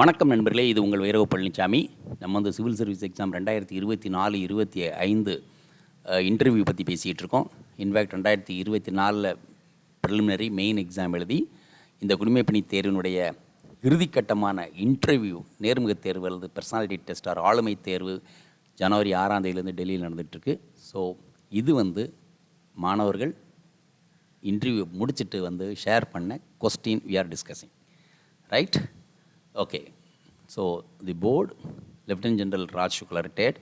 வணக்கம் நண்பர்களே, இது உங்கள் வைரவ பழனிசாமி. நம்ம வந்து சிவில் சர்வீஸ் எக்ஸாம் 2024-25 இன்டர்வியூ பற்றி பேசிகிட்டு இருக்கோம். இன்ஃபேக்ட் 2024 ப்ரிலிமினரி மெயின் எக்ஸாம் எழுதி இந்த குடிமைப்பணி தேர்வினுடைய இறுதிக்கட்டமான இன்டர்வியூ நேர்முக தேர்வு அல்லது பர்சனாலிட்டி டெஸ்ட் ஆர் ஆளுமை தேர்வு ஜனவரி 6ஆம் தேதியிலேருந்து டெல்லியில் நடந்துகிட்ருக்கு. ஸோ இது வந்து மாணவர்கள் இன்டர்வியூ முடிச்சுட்டு வந்து ஷேர் பண்ண question we are discussing, right? Okay, so the board, Lieutenant General Raj Shukla retired,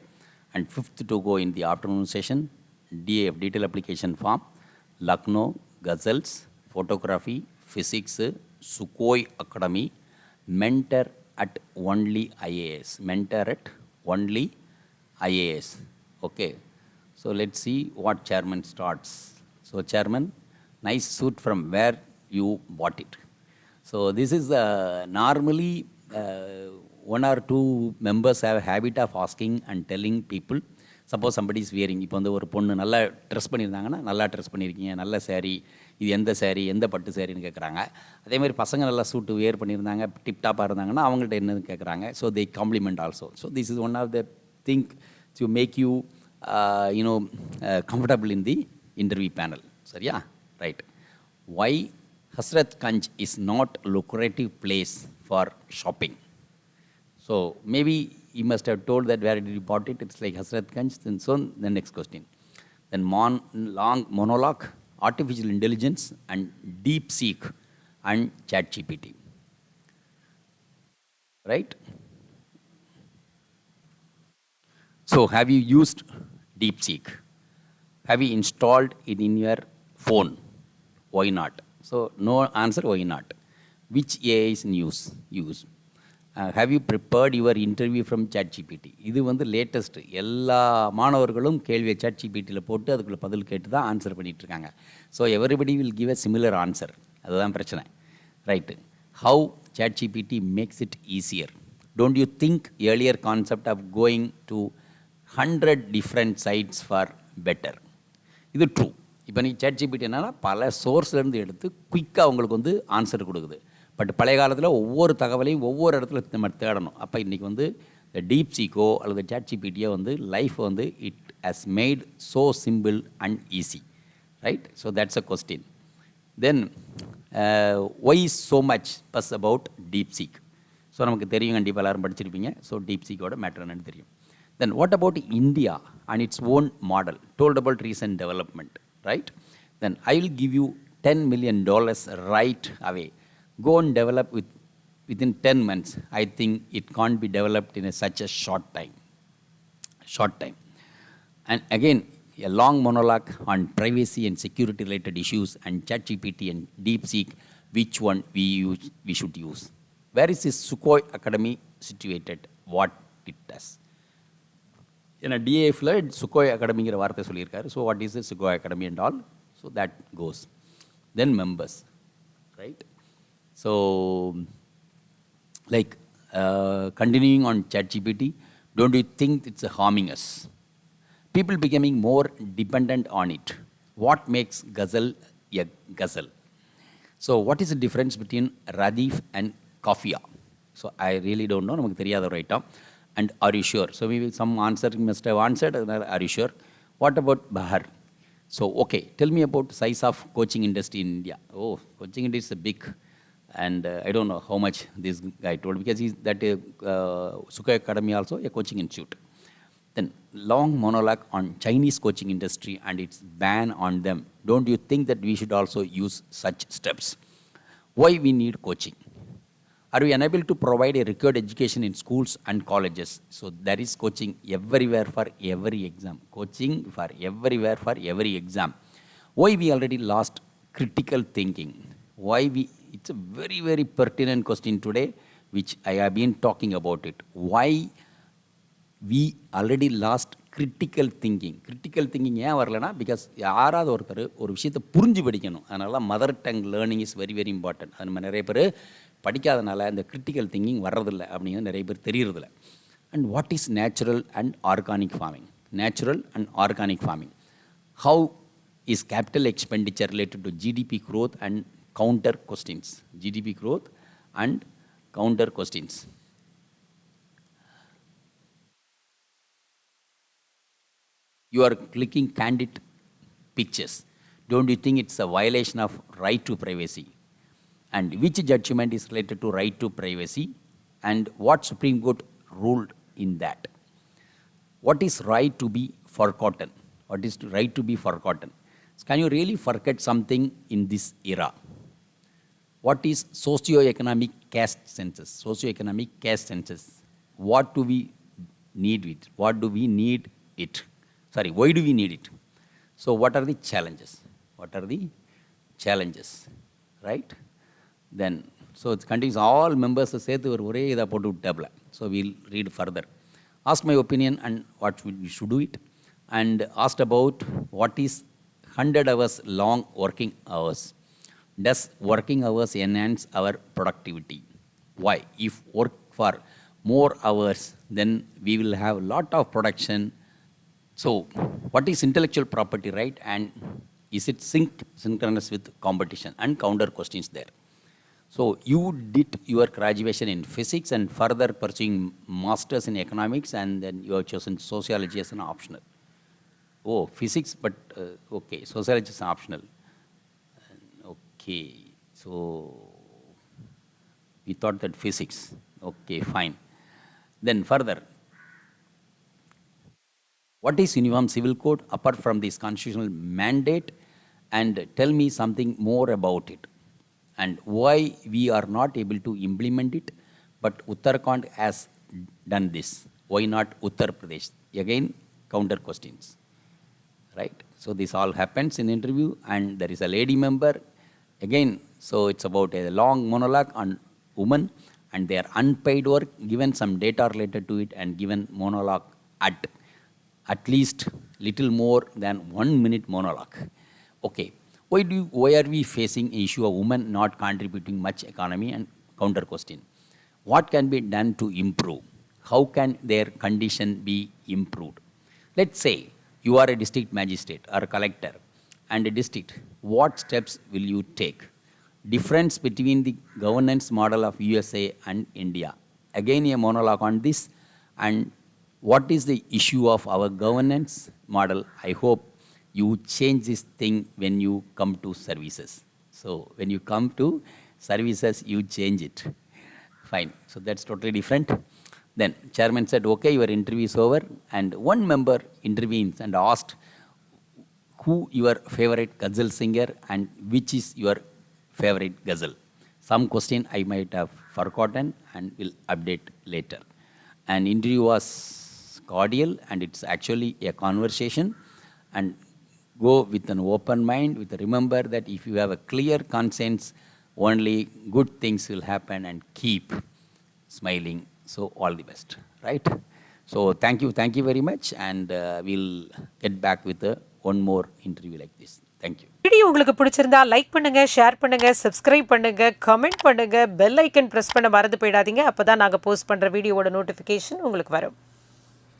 and 5th to go in the afternoon session, DAF, Detail Application Form, Lucknow, Ghazals, Photography, Physics, Sukhoi Academy, Mentor at Only IAS, Mentor at Only IAS. Okay, so let's see what chairman starts. So chairman, nice suit, from where you bought it? So this is normally one or two members have a habit of asking and telling people. Suppose somebody is wearing, இப்போ வந்து ஒரு பொண்ணு நல்லா dress பண்ணியிருந்தாங்கன்னா, நல்லா dress பண்ணியிருக்கீங்க, நல்ல சேரீ, இது எந்த சேரீ, எந்த பட்டு சேரீன்னு கேட்குறாங்க. அதேமாதிரி பசங்க நல்லா சூட்டு வேர் பண்ணியிருந்தாங்க, டிப்டாப்பாக இருந்தாங்கன்னா அவங்கள்ட்ட என்னன்னு கேட்குறாங்க. So they compliment also. So this is one of the thing to make you comfortable in the interview panel. சரியா? Right. Why Hasratganj is not lucrative place for shopping? So maybe you must have told that where did you bought it? It's like Hasratganj. And so the next question. Then long monologue, artificial intelligence and DeepSeek and ChatGPT. Right? So have you used DeepSeek? Have you installed it in your phone? Why not? So no answer, why not? Which AI is use? Have you prepared your interview from ChatGPT? இது வந்து latest. எல்லா மாணவர்களும் கேள்வியை ChatGPTயில் போட்டு அதுக்குள்ளே பதில் கேட்டு தான் ஆன்சர் பண்ணிகிட்ருக்காங்க. So everybody will give a similar answer. அதுதான் பிரச்சனை, right? How ChatGPT makes it easier? Don't you think earlier concept of going to 100 different sites for better? இது ட்ரூ. இப்போ நீ ChatGPT என்னன்னா பல சோர்ஸ்லேருந்து எடுத்து குயிக்காக உங்களுக்கு வந்து ஆன்சர் கொடுக்குது. பட் பழைய காலத்தில் ஒவ்வொரு தகவலையும் ஒவ்வொரு இடத்துல நம்ம தேடணும். அப்போ இன்றைக்கி வந்து இந்த டீப்சீக்கோ அல்லது ChatGPTயோ வந்து லைஃப் வந்து it has made so simple and easy, right? So that's a question. Then why so much fuss about DeepSeek? ஸோ நமக்கு தெரியும், கண்டிப்பாக எல்லோரும் படிச்சிருப்பீங்க. ஸோ டீப்சீக்கோட மேட்டர் என்னன்னு தெரியும். Then what about India and its own model told about recent development, right? Then I will give you $10 million right away. Go and develop within 10 months. I think it can't be developed in such a short time. And again, a long monologue on privacy and security related issues and ChatGPT and DeepSeek. Which one we should use? Where is this Sukhoi Academy situated? What it does? ஏன்னா டிஏஎஃப்ல Sukhoi அகாடமிங்கிற வார்த்தை சொல்லியிருக்காரு. So what is சுக்கோய் academy and all? So that goes. Then members, right? So like continuing on ChatGPT, don't you think it's harming us? People becoming more depend on it. What makes ghazal a ghazal? So what is the difference between radif and qafiya? So I really don't know. நமக்கு தெரியாத ஒரு item. And are you sure? So maybe some answer you must have answered. Are you sure? What about Bahar? So okay, tell me about size of coaching industry in India. Oh, coaching industry is big, and I don't know how much this guy told, because he's that Sukhoi Academy also a coaching institute. Then long monologue on Chinese coaching industry and its ban on them. Don't you think that we should also use such steps? Why we need coaching? Are we unable to provide a required education in schools and colleges? So there is coaching everywhere for every exam. Coaching for everywhere for every exam. Why we already lost critical thinking? Why we? It's a very, very pertinent question today, which I have been talking about it. Why we already lost critical thinking? Critical thinking ஏன் வரலனா, because யாராவது ஒருத்தர் ஒரு விஷயத்தை புரிஞ்சு படிக்கணும். அதனால mother tongue learning is very, very important. அது நம்ம நிறைய பேர் படிக்காதனால இந்த கிரிட்டிக்கல் திங்கிங் வர்றதில்லை அப்படிங்கிறது நிறைய பேர் தெரியறதில்ல. And what is natural and organic farming? Natural and organic farming. How is capital expenditure related to GDP growth and counter questions? GDP growth and counter questions. You are clicking candid pictures. Don't you think it's a violation of right to privacy? And which judgment is related to right to privacy? And what Supreme Court ruled in that? What is right to be forgotten? What is right to be forgotten? Can you really forget something in this era? What is socio-economic caste census? Socio-economic caste census. What do we need it? What do we need it? Sorry, why do we need it? So what are the challenges? What are the challenges? Right? Then, so it continues, all members say the ஒரே இதை போட்டு விட்டாப்ல. So we'll read further. Asked my opinion and what we should do it. And asked about what is 100 hours long working hours. Does working hours enhance our productivity? Why? If work for more hours, then we will have a lot of production. So, what is intellectual property right? And is it synchronous with competition? And counter questions there. So, you did your graduation in physics and further pursuing masters in economics, and then you have chosen sociology as an optional. Oh, physics, but okay, sociology is optional. Okay, so we thought that physics. Okay, fine. Then further, what is Uniform Civil Code apart from this constitutional mandate? And tell me something more about it. And why we are not able to implement it, but Uttarakhand has done this. Why not Uttar Pradesh? Again, counter questions. Right? So this all happens in interview, and there is a lady member. Again, so it's about a long monologue on women and their unpaid work, given some data related to it, and given monologue at least little more than 1 minute monologue. Okay, why are we facing an issue of women not contributing much economy? And counter question, what can be done to improve? How can their condition be improved? Let's say you are a district magistrate or a collector and a district. What steps will you take? Difference between the governance model of USA and India. Again, a monologue on this. And what is the issue of our governance model? I hope you change this thing when you come to services. So when you come to services, you change it. Fine. So that's totally different. Then chairman said, okay, your interview is over. And one member intervenes and asked who your favorite ghazal singer and which is your favorite ghazal. Some question I might have forgotten and will update later. And interview was cordial, and it's actually a conversation. And go with an open mind, remember that if you have a clear conscience, only good things will happen, and keep smiling. So all the best, right? So thank you very much, and we'll get back with one more interview like this. Thank you. Video உங்களுக்கு பிடிச்சிருந்தா like பண்ணுங்க, share பண்ணுங்க, subscribe பண்ணுங்க, comment பண்ணுங்க, bell icon press பண்ண மறந்து போயிடாதீங்க. அப்பதான் நாங்க போஸ்ட் பண்ற வீடியோவோட நோட்டிஃபிகேஷன் உங்களுக்கு வரும்.